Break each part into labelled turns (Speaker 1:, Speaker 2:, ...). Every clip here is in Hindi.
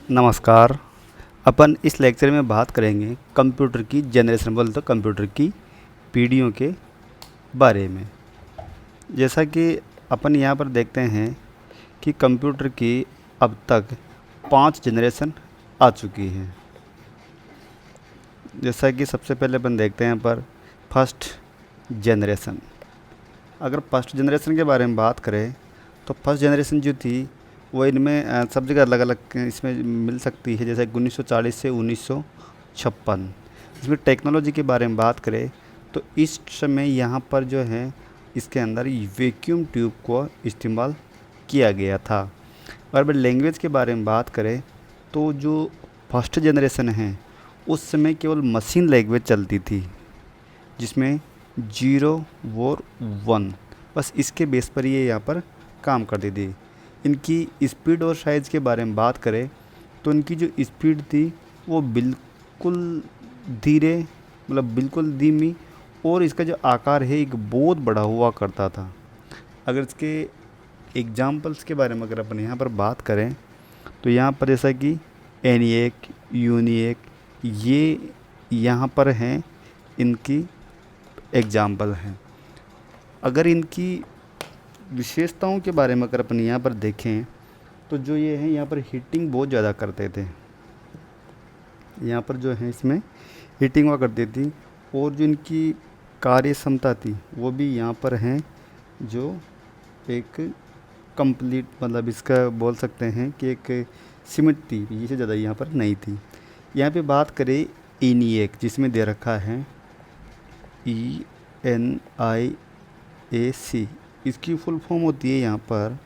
Speaker 1: नमस्कार। अपन इस लेक्चर में बात करेंगे कंप्यूटर की जनरेशन, बोल तो कंप्यूटर की पीढ़ियों के बारे में। जैसा कि अपन यहाँ पर देखते हैं कि कंप्यूटर की अब तक 5 जनरेशन आ चुकी हैं। जैसा कि सबसे पहले अपन देखते हैं पर फर्स्ट जनरेशन। अगर फर्स्ट जनरेशन के बारे में बात करें तो फर्स्ट जनरेशन जो थी वो इनमें सब जगह अलग अलग इसमें मिल सकती है। जैसे 1940 से 1956। इसमें टेक्नोलॉजी के बारे में बात करें तो इस समय यहाँ पर जो है इसके अंदर वैक्यूम ट्यूब को इस्तेमाल किया गया था। और लैंग्वेज के बारे में बात करें तो जो फर्स्ट जनरेशन है उस समय केवल मशीन लैंग्वेज चलती थी, जिसमें 0 और 1 बस इसके बेस पर ये यहाँ पर काम करती थी। इनकी स्पीड और साइज़ के बारे में बात करें तो इनकी जो स्पीड थी वो बिल्कुल धीरे, मतलब बिल्कुल धीमी, और इसका जो आकार है एक बहुत बड़ा हुआ करता था। अगर इसके एग्जाम्पल्स के बारे में अगर अपन यहाँ पर बात करें तो यहाँ पर जैसा कि एनिएक, यूनिएक, ये यहाँ पर हैं इनकी एग्जाम्पल हैं। अगर इनकी विशेषताओं के बारे में अगर अपन यहाँ पर देखें तो जो ये है यहाँ पर हीटिंग बहुत ज़्यादा करते थे। यहाँ पर जो है इसमें हीटिंग हुआ करती थी, और जो इनकी कार्य क्षमता थी वो भी यहाँ पर हैं, जो एक कंप्लीट, मतलब इसका बोल सकते हैं कि एक सीमित थी, इससे ज़्यादा यहाँ पर नहीं थी। यहाँ पे बात करें ENIAC, जिसमें दे रखा है ENIAC, इसकी फुल फॉर्म होती है यहाँ पर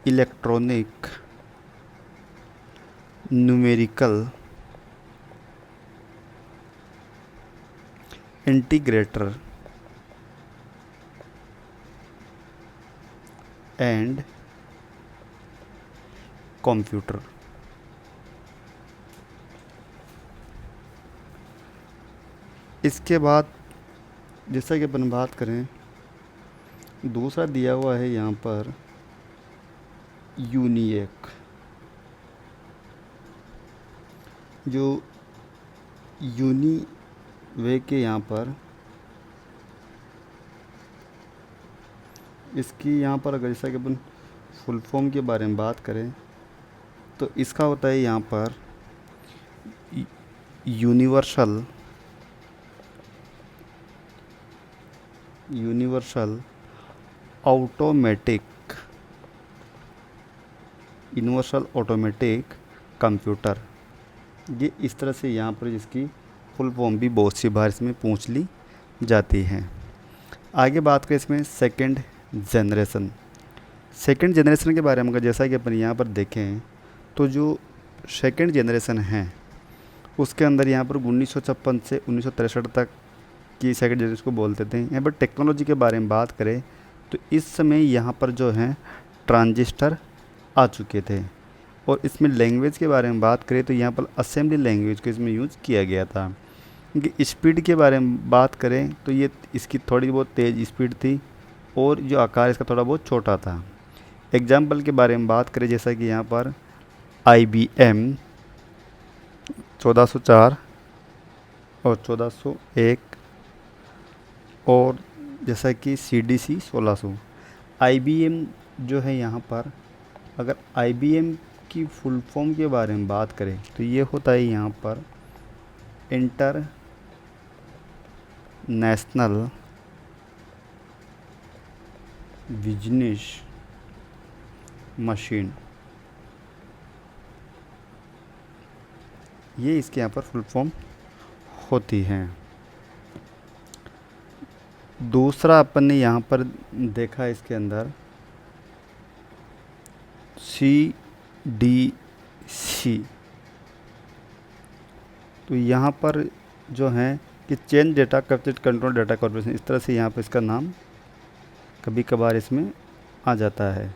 Speaker 1: electronic numerical integrator and computer. इसके बाद जैसा कि अपन बात करें, दूसरा दिया हुआ है यहाँ पर यूनिएक। जो यूनिवेक के यहाँ पर इसकी यहाँ पर अगर जैसा कि अपन फुल फॉर्म के बारे में बात करें तो इसका होता है यहाँ पर यूनिवर्सल ऑटोमेटिक कंप्यूटर। ये इस तरह से यहाँ पर जिसकी फुल फॉर्म भी बहुत सी बार इसमें पूछ ली जाती है। आगे बात करें इसमें सेकंड जनरेशन के बारे में अगर जैसा कि अपन यहाँ पर देखें तो जो सेकंड जनरेशन है उसके अंदर यहाँ पर 1956 से 1963 तक की सेकंड जनरेशन को बोलते थे। यहाँ पर टेक्नोलॉजी के बारे में बात करें तो इस समय यहाँ पर जो है ट्रांजिस्टर आ चुके थे। और इसमें लैंग्वेज के बारे में बात करें तो यहाँ पर असेंबली लैंग्वेज को इसमें यूज़ किया गया था। क्योंकि स्पीड के बारे में बात करें तो ये इसकी थोड़ी बहुत तेज़ स्पीड थी, और जो आकार इसका थोड़ा बहुत छोटा था। एग्जाम्पल के बारे में बात करें जैसा कि यहाँ पर IBM 1404 और 1401, और जैसा कि CDC 1600। IBM जो है यहाँ पर, अगर IBM की फुल फॉर्म के बारे में बात करें तो ये होता है यहाँ पर इंटरनेशनल बिजनेस मशीन। ये इसके यहाँ पर फुल फॉर्म होती हैं। दूसरा अपन ने यहाँ पर देखा इसके अंदर CDC। तो यहाँ पर जो है कि change data capture control data corporation, इस तरह से यहाँ पर इसका नाम कभी कभार इसमें आ जाता है।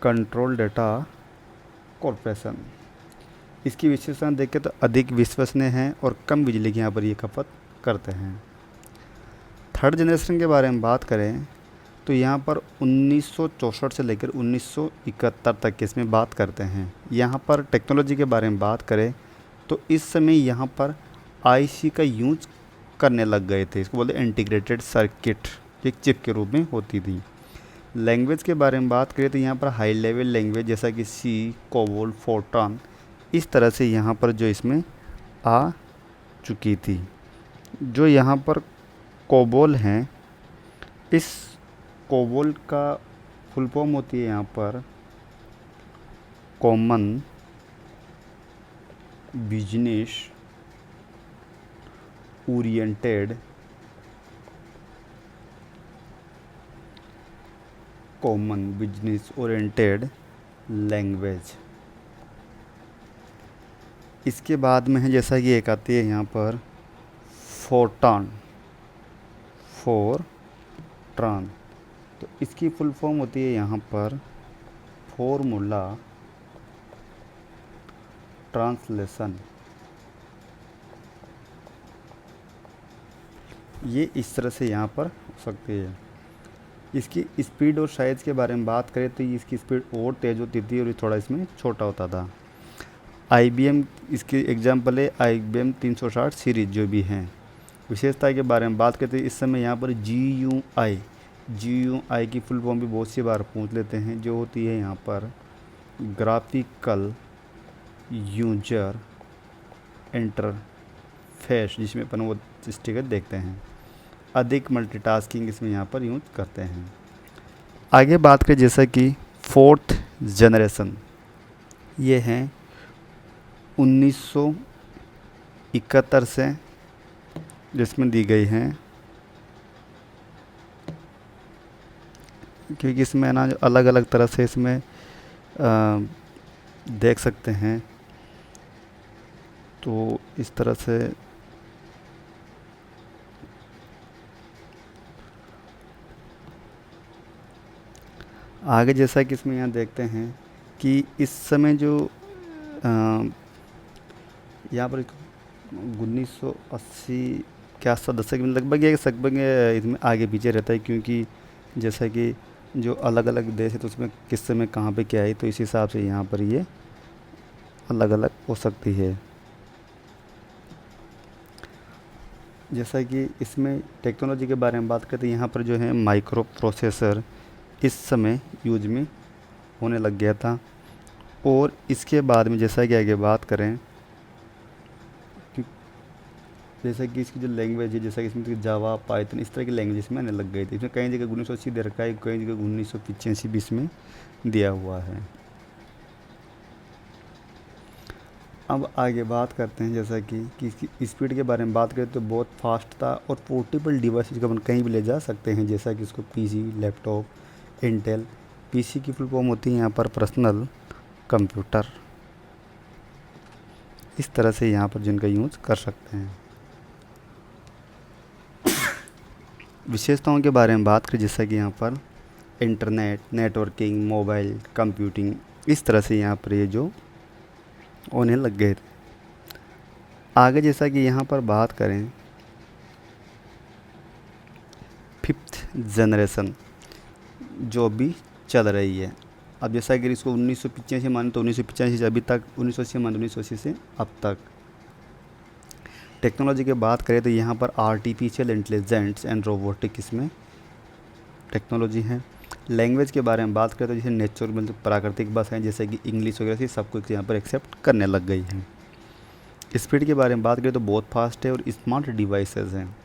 Speaker 1: Control data corporation. इसकी विशेषता देखें तो अधिक विश्वसनीय है और कम बिजली की यहाँ पर ये खपत करते हैं। थर्ड जनरेशन के बारे में बात करें तो यहाँ पर 1964 से लेकर 1971 तक की इसमें बात करते हैं। यहाँ पर टेक्नोलॉजी के बारे में बात करें तो इस समय यहाँ पर आईसी का यूज करने लग गए थे। इसको बोलते इंटीग्रेटेड सर्किट, एक चिप के रूप में होती थी। लैंग्वेज के बारे में बात करें तो यहाँ पर हाई लेवल लैंग्वेज जैसा कि सी, कोबोल, फोर्ट्रान, इस तरह से यहाँ पर जो इसमें आ चुकी थी। जो यहाँ पर कोबोल हैं, इस कोबोल का फुल फॉर्म होती है यहाँ पर कॉमन बिजनेस ओरिएंटेड लैंग्वेज। इसके बाद में है जैसा कि एक आती है यहाँ पर फोरट्रान, तो इसकी फुल फॉर्म होती है यहाँ पर फॉर्मूला ट्रांसलेशन। ये इस तरह से यहाँ पर हो सकती है। इसकी स्पीड और साइज़ के बारे में बात करें तो इसकी स्पीड और तेज़ होती थी और ये थोड़ा इसमें छोटा होता था। IBM इसकी एग्जांपल है, IBM 360 सीरीज जो भी हैं। विशेषता के बारे में बात करते हैं इस समय यहाँ पर GUI की फुल फॉर्म भी बहुत सी बार पूछ लेते हैं, जो होती है यहाँ पर ग्राफिकल यूजर इंटरफेस, जिसमें अपन वो स्टिकर देखते हैं। अधिक मल्टीटास्किंग इसमें यहाँ पर यूज करते हैं। आगे बात करें जैसा कि 4th जनरेशन, ये हैं 1971 से जिसमें दी गई हैं, क्योंकि इसमें ना जो अलग अलग तरह से इसमें देख सकते हैं। तो इस तरह से आगे जैसा कि इसमें यहाँ देखते हैं कि इस समय जो यहाँ पर 1980 के आसपास दशक में लगभग इसमें आगे पीछे रहता है, क्योंकि जैसा कि जो अलग अलग देश है तो उसमें किस समय कहाँ पे क्या है, तो इस हिसाब से यहाँ पर ये अलग अलग हो सकती है। जैसा कि इसमें टेक्नोलॉजी के बारे में बात करते हैं, यहाँ पर जो है माइक्रो प्रोसेसर इस समय यूज में होने लग गया था। और इसके बाद में जैसा कि आगे बात करें, जैसा कि इसकी जो लैंग्वेज है, जैसा कि इसमें जावा, पाइथन, इस तरह की लैंग्वेज में आने लग गई थी। इसमें कई जगह 1980 दे रखा है, कई जगह 1985 भी इसमें दिया हुआ है। अब आगे बात करते हैं जैसा कि इसकी स्पीड के बारे में बात करें तो बहुत फास्ट था और पोर्टेबल डिवाइसेज को अपन कहीं भी ले जा सकते हैं, जैसा कि इसको पीसी, लैपटॉप, इंटेल। पीसी की फुल फॉर्म होती है यहाँ पर पर्सनल कंप्यूटर। इस तरह से यहाँ पर जिनका यूज़ कर सकते हैं। विशेषताओं के बारे में बात करें जैसा कि यहाँ पर इंटरनेट, नेटवर्किंग, मोबाइल, कंप्यूटिंग, इस तरह से यहाँ पर ये जो होने लग गए थे। आगे जैसा कि यहाँ पर बात करें 5th जनरेशन जो भी चल रही है। अब जैसा कि इसको 1985 माने तो 1985 से अभी तक, 1980 माने 1980 से अब तक। टेक्नोलॉजी की बात करें तो यहाँ पर आर्टिफिशियल इंटेलिजेंस एंड रोबोटिक इसमें टेक्नोलॉजी है। लैंग्वेज के बारे में बात करें तो जैसे नेचुरल मतलब प्राकृतिक भाषाएं जैसे कि इंग्लिश वगैरह से सब कुछ यहाँ पर एक्सेप्ट करने लग गई हैं। स्पीड के बारे में बात करें तो बहुत फास्ट है और स्मार्ट डिवाइसेस हैं।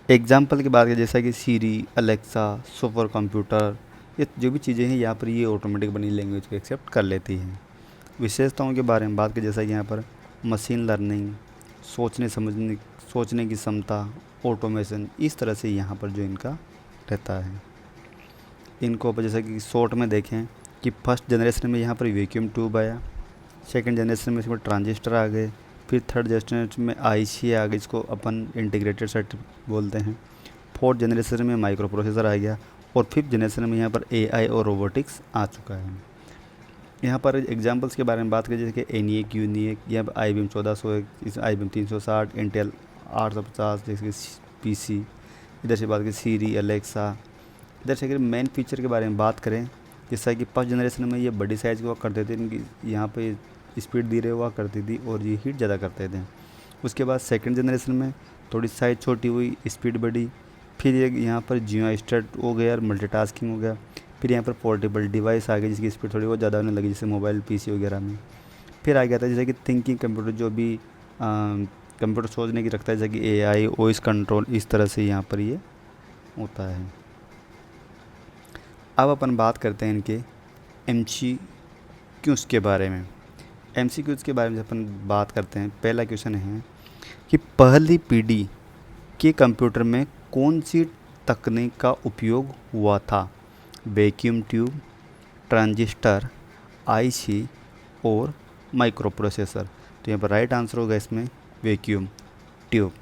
Speaker 1: एग्जाम्पल की बात करें जैसा कि सीरी, अलेक्सा, सुपर कंप्यूटर, ये जो भी चीज़ें हैं यहाँ पर ये ऑटोमेटिक बनी लैंग्वेज को एक्सेप्ट कर लेती हैं। विशेषताओं के बारे में बात करें जैसा कि यहाँ पर मशीन लर्निंग, सोचने की क्षमता, ऑटोमेशन, इस तरह से यहाँ पर जो इनका रहता है। इनको पर जैसा कि शॉर्ट में देखें कि फर्स्ट जनरेशन में यहाँ पर वैक्यूम ट्यूब आया, सेकंड जनरेशन में इसमें ट्रांजिस्टर आ गए, फिर थर्ड जनरेशन में आईसी आ गई, इसको अपन इंटीग्रेटेड सर्किट बोलते हैं। फोर्थ जनरेशन में माइक्रो प्रोसेसर आ गया और फिफ्थ जनरेशन में यहाँ पर एआई और रोबोटिक्स आ चुका है। यहाँ पर एग्जांपल्स के बारे में बात करें जैसे कि एनिएक, यूनिएक, यहाँ पर IBM 1401, IBM 360, इंटेल 850, जैसे पीसी। इधर से बात करें सीरी, अलेक्सा, इधर से अगर मेन फीचर के बारे में बात करें, जैसा कि फर्स्ट जनरेशन में ये बड़ी साइज़ हुआ करते थे, इनकी यहाँ पे स्पीड धीरे हुआ करती थी और ये हीट ज़्यादा करते थे। उसके बाद सेकंड जनरेशन में थोड़ी साइज़ छोटी हुई, स्पीड बढ़ी, फिर ये यहाँ पर जियो स्टार्ट हो गया और मल्टीटास्किंग हो गया। फिर यहाँ पर पोर्टेबल डिवाइस आ गई जिसकी स्पीड थोड़ी बहुत ज़्यादा होने लगी, जैसे मोबाइल पीसी वगैरह में। फिर आ गया था जैसे कि थिंकिंग कंप्यूटर, जो भी कंप्यूटर सोचने की रखता है, जैसे कि एआई, वॉइस कंट्रोल, इस तरह से यहाँ पर ये होता है। अब अपन बात करते हैं इनके एमसीक्यूज़ के बारे में। एमसीक्यूज़ के बारे में जब अपन बात करते हैं, पहला क्वेश्चन है कि पहली पीढ़ी के कंप्यूटर में कौन सी तकनीक का उपयोग हुआ था? वैक्यूम ट्यूब, ट्रांजिस्टर, आईसी और माइक्रो प्रोसेसर। तो यहाँ पर राइट आंसर होगा इसमें वैक्यूम ट्यूब।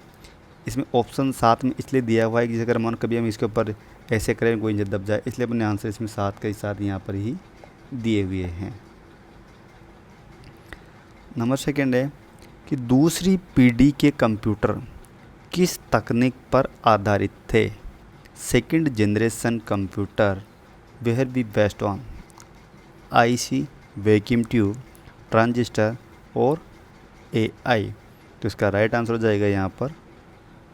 Speaker 1: इसमें ऑप्शन साथ में इसलिए दिया हुआ है कि अगर मान कभी हम इसके ऊपर ऐसे करें कोई इंजन दब जाए, इसलिए अपने आंसर इसमें साथ के साथ यहाँ पर ही दिए हुए हैं। नंबर सेकेंड है कि दूसरी पीढ़ी के कंप्यूटर किस तकनीक पर आधारित थे? Second generation computer were be based on IC, vacuum tube, transistor और एआई। तो इसका राइट आंसर हो जाएगा यहाँ पर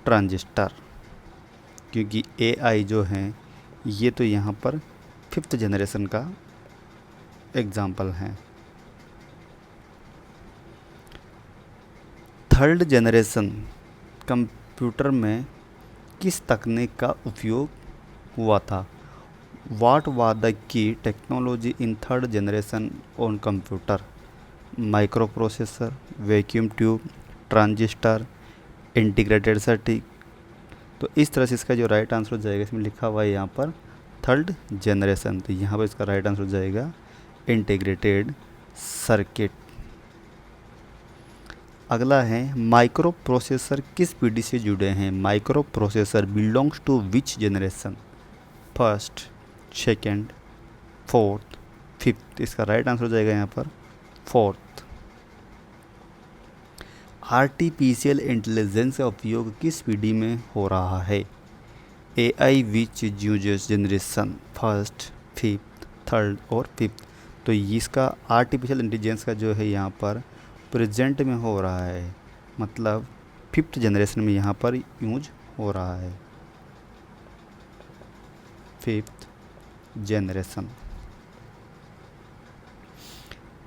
Speaker 1: ट्रांजिस्टर, क्योंकि एआई जो है ये तो यहाँ पर फिफ्थ जनरेशन का एग्जाम्पल है। थर्ड जनरेशन कंप्यूटर में किस तकनीक का उपयोग हुआ था? What was the key technology in third generation on computer? Micro processor, vacuum tube, transistor, integrated circuit. तो इस तरह से इसका जो राइट आंसर हो जाएगा, इसमें लिखा हुआ है यहाँ पर थर्ड जनरेशन, तो यहाँ पर इसका राइट आंसर हो जाएगा इंटीग्रेटेड सर्किट। अगला है माइक्रो प्रोसेसर किस पीढ़ी से जुड़े हैं? Microprocessor belongs to which generation? First, second, fourth, fifth. इसका राइट आंसर हो जाएगा यहाँ पर फोर्थ। आर्टिफिशियल इंटेलिजेंस का उपयोग किस पीढ़ी में हो रहा है? AI which users generation? First, fifth, third और फिफ्थ। तो इसका आर्टिफिशियल इंटेलिजेंस का जो है यहाँ पर प्रेजेंट में हो रहा है, मतलब फिफ्थ जनरेशन में यहाँ पर यूज हो रहा है, फिफ्थ जनरेशन।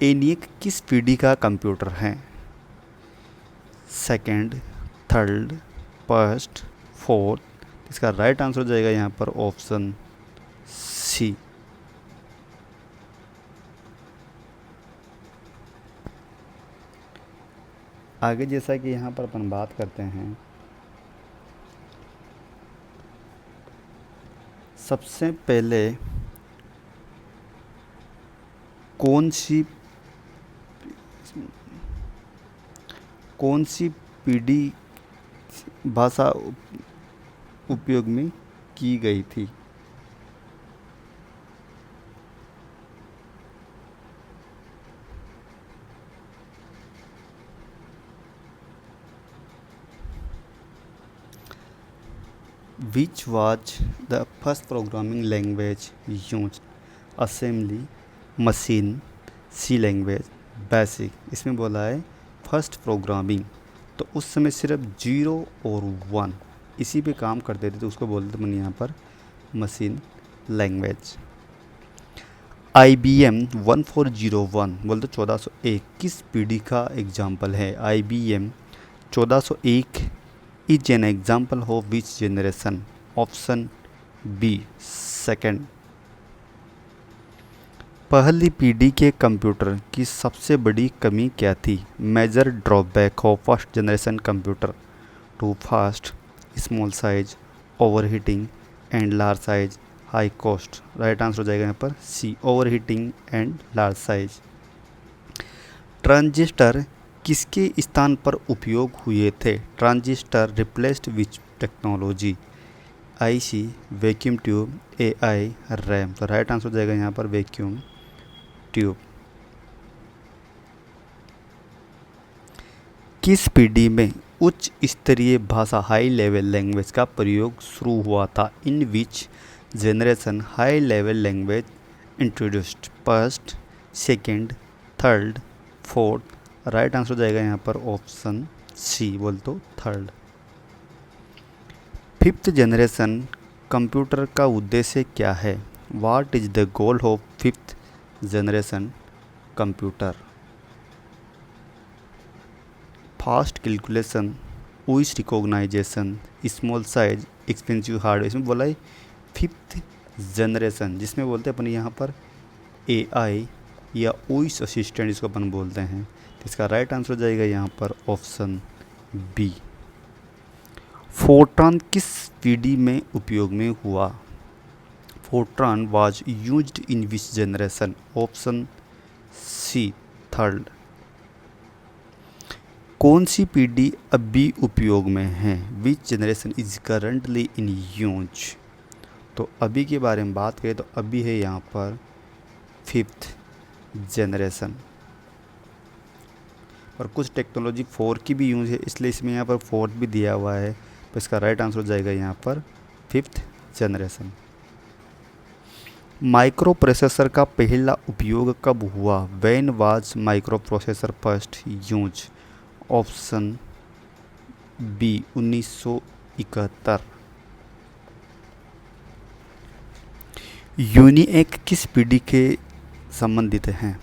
Speaker 1: एनिक किस पीढ़ी का कंप्यूटर है? Second, third, first, fourth. इसका राइट आंसर हो जाएगा यहाँ पर ऑप्शन सी। आगे जैसा कि यहाँ पर अपन बात करते हैं, सबसे पहले कौन सी पीढ़ी भाषा उपयोग में की गई थी? Which was the first programming language used? Assembly, machine, C language, basic। इसमें बोला है फर्स्ट प्रोग्रामिंग, तो उस समय सिर्फ 0 और 1 इसी पे काम करते थे, तो उसको बोलते थे मैंने यहाँ पर मशीन लैंग्वेज। IBM 1401 बोलते 1401 किस पीढ़ी का एग्जाम्पल है? IBM 1401 is an example of which generation? Option B, second. पहली पीढ़ी के कंप्यूटर की सबसे बड़ी कमी क्या थी? Major drawback of first generation computer? Too fast, small size, overheating and large size, high cost. Right answer हो जाएगा यहाँ पर C, overheating and large size. Transistor किसके स्थान पर उपयोग हुए थे? Transistor replaced which technology? IC, vacuum tube, AI, RAM. तो राइट आंसर हो जाएगा यहाँ पर वैक्यूम ट्यूब। किस पीढ़ी में उच्च स्तरीय भाषा हाई लेवल लैंग्वेज का प्रयोग शुरू हुआ था? In which generation high level language introduced? First, second, third, fourth? Right answer हो जाएगा यहाँ पर ऑप्शन सी, बोल तो थर्ड। फिफ्थ जनरेशन कंप्यूटर का उद्देश्य क्या है? What is the goal of fifth generation computer? Fast calculation, voice recognisation, small size, expensive hardware. इसमें बोला है फिफ्थ जनरेशन, जिसमें बोलते हैं अपन यहाँ पर एआई या वॉइस असिस्टेंट इसको अपन बोलते हैं। तो इसका राइट आंसर हो जाएगा यहाँ पर ऑप्शन बी। फोर्ट्रॉन किस पीढ़ी में उपयोग में हुआ? Fortran was used in which generation? Option C, third. कौन सी पीढ़ी अभी उपयोग में है? Which generation is currently in use? तो अभी के बारे में बात करें तो अभी है यहाँ पर फिफ्थ जनरेशन। और कुछ टेक्नोलॉजी 4 की भी यूज है, इसलिए इसमें यहाँ पर फोर्थ भी दिया हुआ है। तो इसका राइट आंसर हो जाएगा यहाँ पर फिफ्थ जनरेशन। माइक्रो प्रोसेसर का पहला उपयोग कब हुआ? When was microprocessor first use? Option B, 1971। UNIVAC किस पीढ़ी के संबंधित हैं?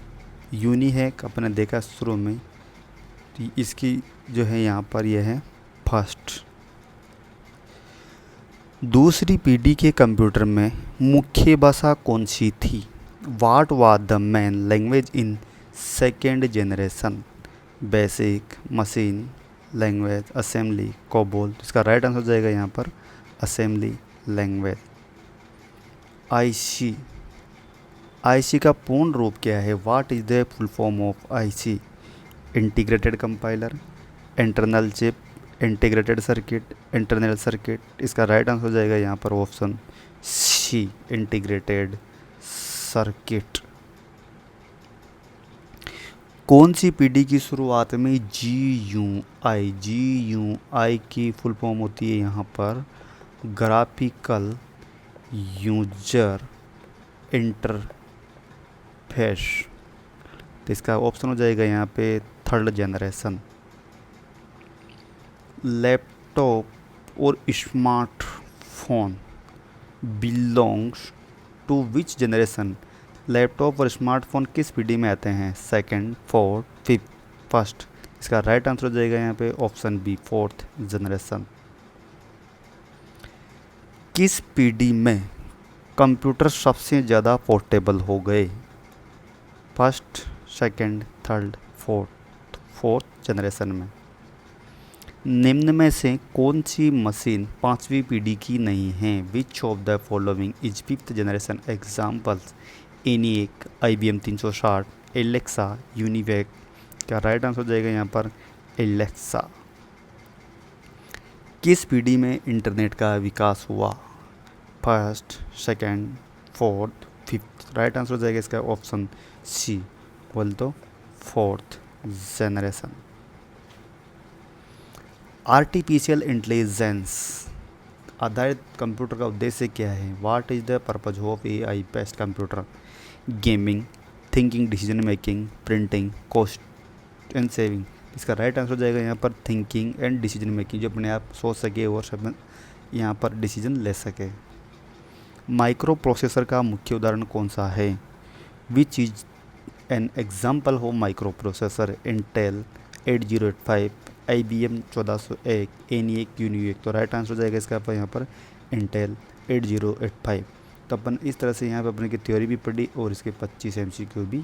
Speaker 1: यूनिएक अपने देखा शुरू में, तो इसकी जो है यहाँ पर यह है फर्स्ट। दूसरी पीढ़ी के कंप्यूटर में मुख्य भाषा कौन सी थी? What was the main language in second generation? Basic, machine language, assembly, COBOL? इसका राइट आंसर हो जाएगा यहाँ पर असेंबली लैंग्वेज। आईसी, आईसी का पूर्ण रूप क्या है? What is the full form of IC? Integrated compiler, internal chip, integrated circuit, internal circuit? इसका राइट आंसर हो जाएगा यहाँ पर ऑप्शन सी, इंटीग्रेटेड सर्किट। कौन सी पीढ़ी की शुरुआत में GUI, GUI की फुल फॉर्म होती है यहाँ पर ग्राफिकल यूजर इंटरफेस? तो इसका ऑप्शन हो जाएगा यहाँ पे थर्ड जनरेशन। लैपटॉप और smartphone belongs to which generation? Laptop और स्मार्टफोन किस पीढ़ी में आते हैं? Second, fourth, fifth, first? इसका राइट आंसर हो जाएगा यहाँ पे ऑप्शन बी, फोर्थ जनरेशन। किस पीढ़ी में कंप्यूटर सबसे ज़्यादा पोर्टेबल हो गए? First, second, third, fourth generation में। निम्न में से कौन सी मशीन पांचवी पीढ़ी की नहीं है? Which of the following is fifth generation examples? ENIAC, IBM 360, Alexa, UNIVAC? क्या राइट आंसर हो जाएगा यहाँ पर एलेक्सा। किस पीढ़ी में इंटरनेट का विकास हुआ? First, second, fourth, fifth? Right answer हो जाएगा इसका ऑप्शन सी, बोल तो फोर्थ जनरेशन। आर्टिफिशियल इंटेलिजेंस आधारित कंप्यूटर का उद्देश्य क्या है? What is the purpose of AI based computer? Gaming, thinking, decision making, printing, cost and saving? इसका राइट आंसर हो जाएगा यहाँ पर थिंकिंग एंड डिसीजन मेकिंग, जो अपने आप सोच सके और सब यहाँ पर डिसीजन ले सके। माइक्रो प्रोसेसर का मुख्य उदाहरण कौन सा है? Which is an example of micro processor? Intel 8085, IBM 1401, ENIAC, UNIVAC? तो राइट आंसर हो जाएगा इसका यहाँ पर इंटेल 8085। तो अपन इस तरह से यहाँ पे अपने की थ्योरी भी पढ़ी और इसके 25 MCQ भी